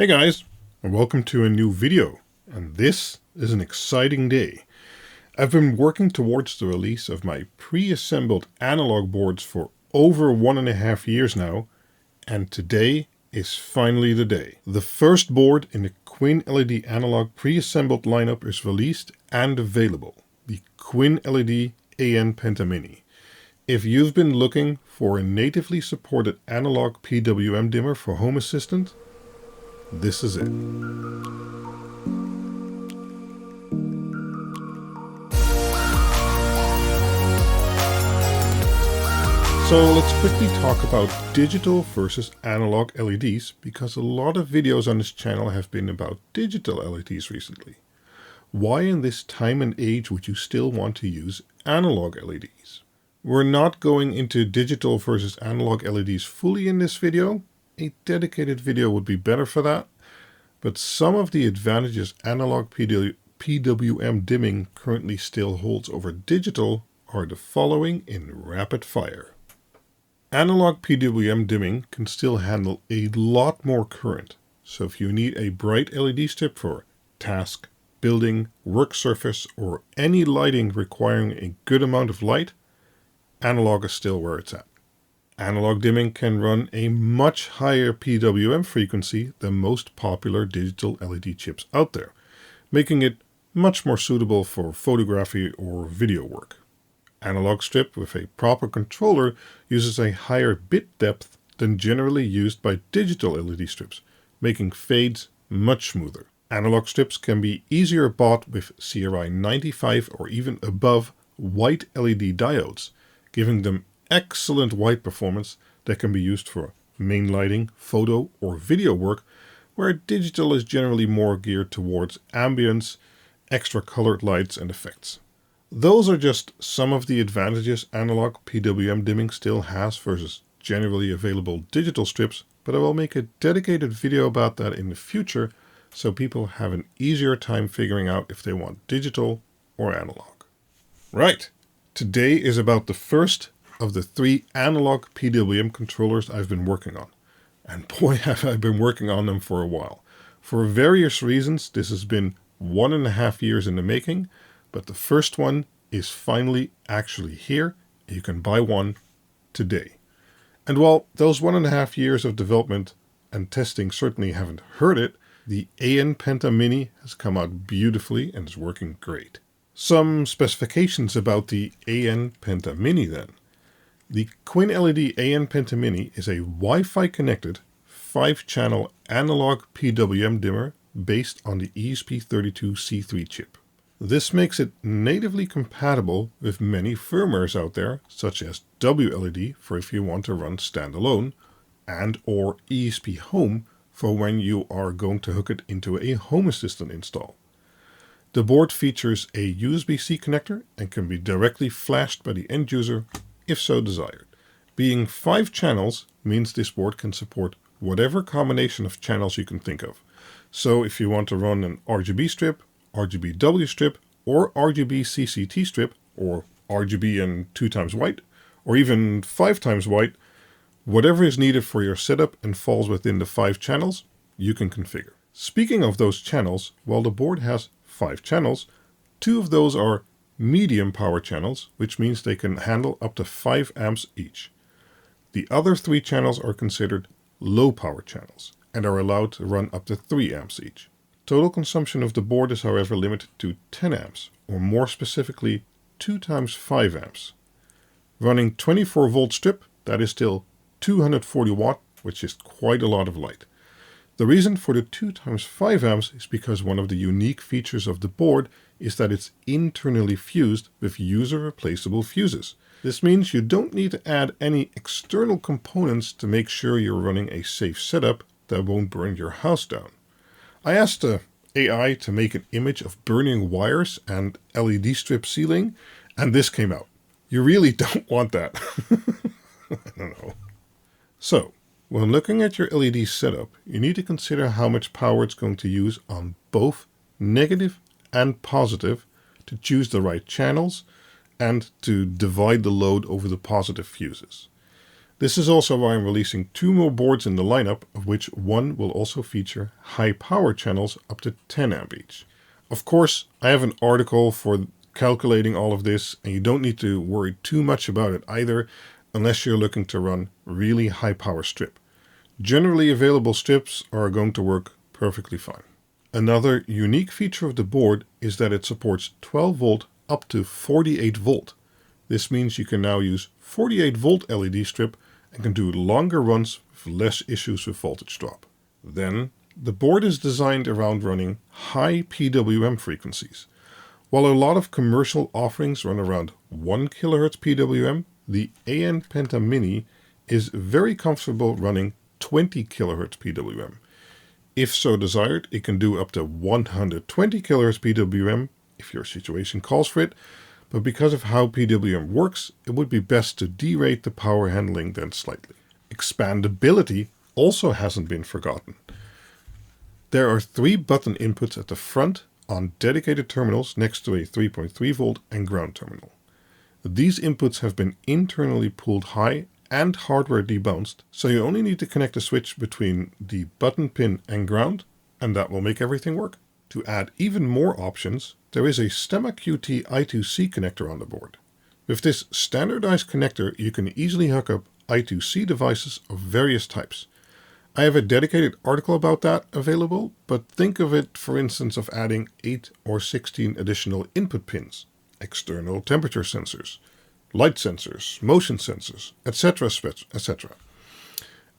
Hey guys, and welcome to a new video, and this is an exciting day. I've been working towards the release of my pre-assembled analog boards for over 1.5 years now, and today is finally the day. The first board in the QuinLED analog pre-assembled lineup is released and available, the QuinLED An-Penta-Mini. If you've been looking for a natively supported analog PWM dimmer for Home Assistant, this is it. So let's quickly talk about digital versus analog LEDs, because a lot of videos on this channel have been about digital LEDs recently. Why in this time and age would you still want to use analog LEDs? We're not going into digital versus analog LEDs fully in this video. A dedicated video would be better for that. But some of the advantages analog PWM dimming currently still holds over digital are the following in rapid fire. Analog PWM dimming can still handle a lot more current. So if you need a bright LED strip for task, building, work surface, or any lighting requiring a good amount of light, analog is still where it's at. Analog dimming can run a much higher PWM frequency than most popular digital LED chips out there, making it much more suitable for photography or video work. Analog strip with a proper controller uses a higher bit depth than generally used by digital LED strips, making fades much smoother. Analog strips can be easier bought with CRI 95 or even above white LED diodes, giving them excellent white performance that can be used for main lighting, photo or video work, where digital is generally more geared towards ambience, extra colored lights and effects. Those are just some of the advantages analog PWM dimming still has versus generally available digital strips, but I will make a dedicated video about that in the future so people have an easier time figuring out if they want digital or analog. Right, today is about the first of the 3 analog PWM controllers I've been working on. And boy, have I been working on them for a while. For various reasons, this has been 1.5 years in the making, but the first one is finally actually here. You can buy one today. And while those 1.5 years of development and testing certainly haven't hurt it, the An-Penta-Mini has come out beautifully and is working great. Some specifications about the An-Penta-Mini then. The QuinLED An-Penta-Mini is a Wi-Fi connected 5-channel analog PWM dimmer based on the ESP32C3 chip. This makes it natively compatible with many firmwares out there, such as WLED for if you want to run standalone, and or ESPhome for when you are going to hook it into a Home Assistant install. The board features a USB-C connector and can be directly flashed by the end user if so desired. Being 5 channels means this board can support whatever combination of channels you can think of. So if you want to run an RGB strip, RGBW strip, or RGB+CCT strip, or RGB and 2 times white, or even 5 times white, whatever is needed for your setup and falls within the 5 channels, you can configure. Speaking of those channels, while the board has 5 channels, 2 of those are medium power channels, which means they can handle up to 5 amps each. The other 3 channels are considered low power channels and are allowed to run up to 3 amps each. Total consumption of the board is however limited to 10 amps, or more specifically 2 times 5 amps. Running 24 volt strip, that is still 240 watt, which is quite a lot of light. The reason for the 2 times 5 amps is because one of the unique features of the board is that it's internally fused with user replaceable fuses. This means you don't need to add any external components to make sure you're running a safe setup that won't burn your house down. I asked the AI to make an image of burning wires and LED strip ceiling, and this came out. You really don't want that. I don't know. So, when looking at your LED setup, you need to consider how much power it's going to use on both negative and positive to choose the right channels and to divide the load over the positive fuses. This is also why I'm releasing 2 more boards in the lineup, of which one will also feature high power channels up to 10 amp each. Of course, I have an article for calculating all of this, and you don't need to worry too much about it either, unless you're looking to run really high power strip. Generally available strips are going to work perfectly fine. Another unique feature of the board is that it supports 12 volt up to 48 volt. This means you can now use 48 volt LED strip and can do longer runs with less issues with voltage drop. Then, the board is designed around running high PWM frequencies. While a lot of commercial offerings run around 1 kHz PWM, the An-Penta-Mini is very comfortable running 20 kHz PWM. If so desired, it can do up to 120 kHz PWM if your situation calls for it, but because of how PWM works, it would be best to derate the power handling then slightly. Expandability also hasn't been forgotten. There are 3 button inputs at the front on dedicated terminals next to a 3.3 volt and ground terminal. These inputs have been internally pulled high and hardware debounced, so you only need to connect a switch between the button pin and ground, and that will make everything work. To add even more options, there is a Stemma QT I2C connector on the board. With this standardized connector, you can easily hook up I2C devices of various types. I have a dedicated article about that available, but think of it, for instance, of adding 8 or 16 additional input pins, external temperature sensors, light sensors, motion sensors, etc., etc.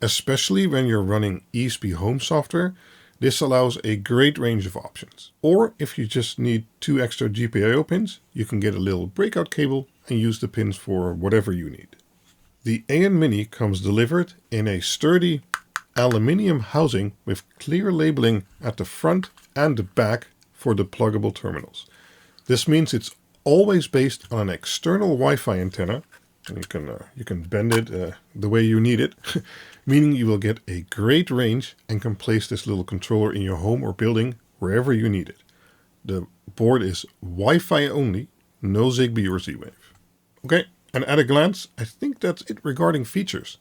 Especially when you're running ESPhome software, this allows a great range of options. Or if you just need 2 extra GPIO pins, you can get a little breakout cable and use the pins for whatever you need. The An-Mini comes delivered in a sturdy aluminium housing with clear labeling at the front and the back for the pluggable terminals. This means it's always based on an external Wi-Fi antenna, and you can bend it the way you need it, meaning you will get a great range and can place this little controller in your home or building wherever you need it. The board is Wi-Fi only, no Zigbee or Z-Wave. Okay, and at a glance, I think that's it regarding features.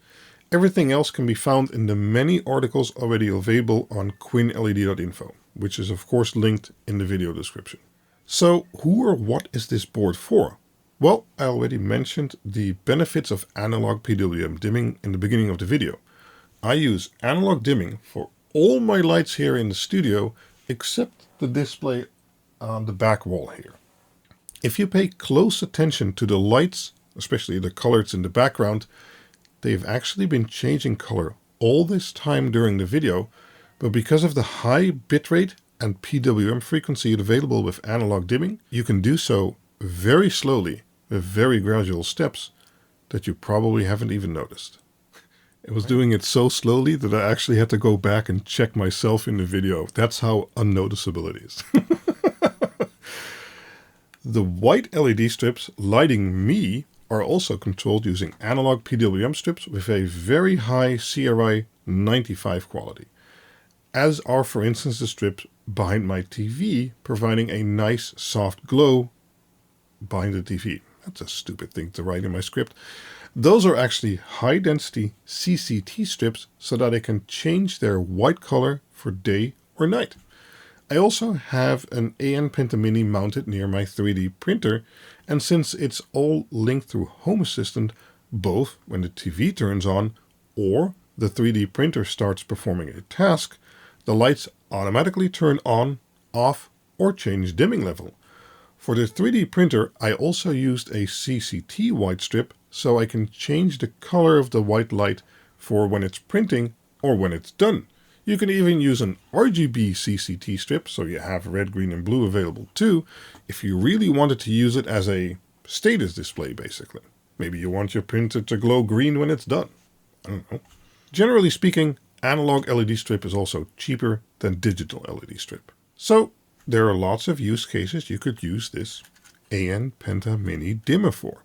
Everything else can be found in the many articles already available on QuinlED.info, which is of course linked in the video description. So who or what is this board for? Well, I already mentioned the benefits of analog PWM dimming in the beginning of the video. I use analog dimming for all my lights here in the studio except the display on the back wall here. If you pay close attention to the lights, especially the colors in the background, they've actually been changing color all this time during the video, but because of the high bitrate and PWM frequency available with analog dimming, you can do so very slowly with very gradual steps that you probably haven't even noticed. It was doing it so slowly that I actually had to go back and check myself in the video. That's how unnoticeable it is. The white LED strips lighting me are also controlled using analog PWM strips with a very high CRI 95 quality, as are for instance the strips behind my TV, providing a nice soft glow behind the TV. That's a stupid thing to write in my script. Those are actually high density CCT strips so that I can change their white color for day or night. I also have an An-Penta-Mini mounted near my 3D printer, and since it's all linked through Home Assistant, both when the TV turns on or the 3D printer starts performing a task, the lights automatically turn on, off, or change dimming level. For the 3D printer, I also used a CCT white strip so I can change the color of the white light for when it's printing or when it's done. You can even use an RGB+CCT strip, so you have red, green, and blue available too, if you really wanted to use it as a status display, basically. Maybe you want your printer to glow green when it's done. I don't know. Generally speaking, analog LED strip is also cheaper than digital LED strip. So there are lots of use cases you could use this An-Penta-Mini dimmer for.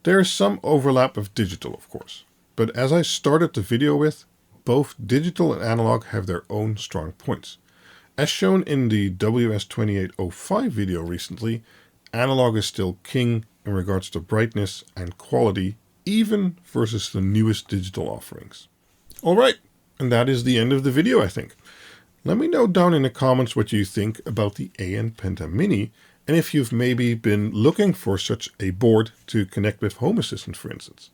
There is some overlap with digital, of course, but as I started the video with, both digital and analog have their own strong points. As shown in the WS2805 video recently, analog is still king in regards to brightness and quality, even versus the newest digital offerings. Alright, and that is the end of the video, I think. Let me know down in the comments what you think about the An-Penta-Mini, and if you've maybe been looking for such a board to connect with Home Assistant, for instance.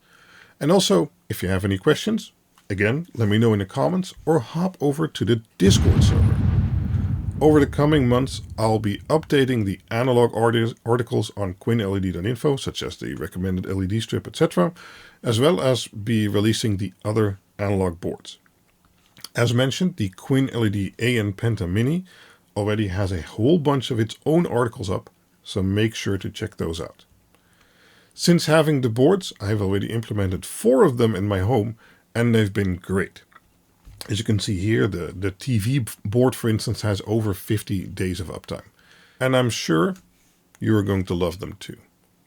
And also, if you have any questions, again, let me know in the comments or hop over to the Discord server. Over the coming months, I'll be updating the analog articles on QuinlED.info, such as the recommended LED strip, etc., as well as be releasing the other analog boards. As mentioned, the QuinLED An-Penta-Mini already has a whole bunch of its own articles up, so make sure to check those out. Since having the boards, I've already implemented 4 of them in my home, and they've been great. As you can see here, the TV board, for instance, has over 50 days of uptime. And I'm sure you're going to love them too.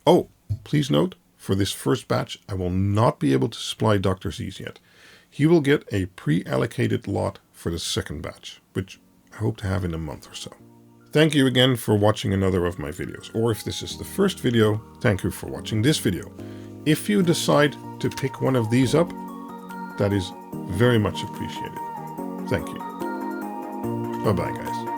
Oh, please note, for this first batch, I will not be able to supply Dr. Z's yet. He will get a pre-allocated lot for the second batch, which I hope to have in a month or so. Thank you again for watching another of my videos, or if this is the first video, thank you for watching this video. If you decide to pick one of these up, that is very much appreciated. Thank you. Bye-bye, guys.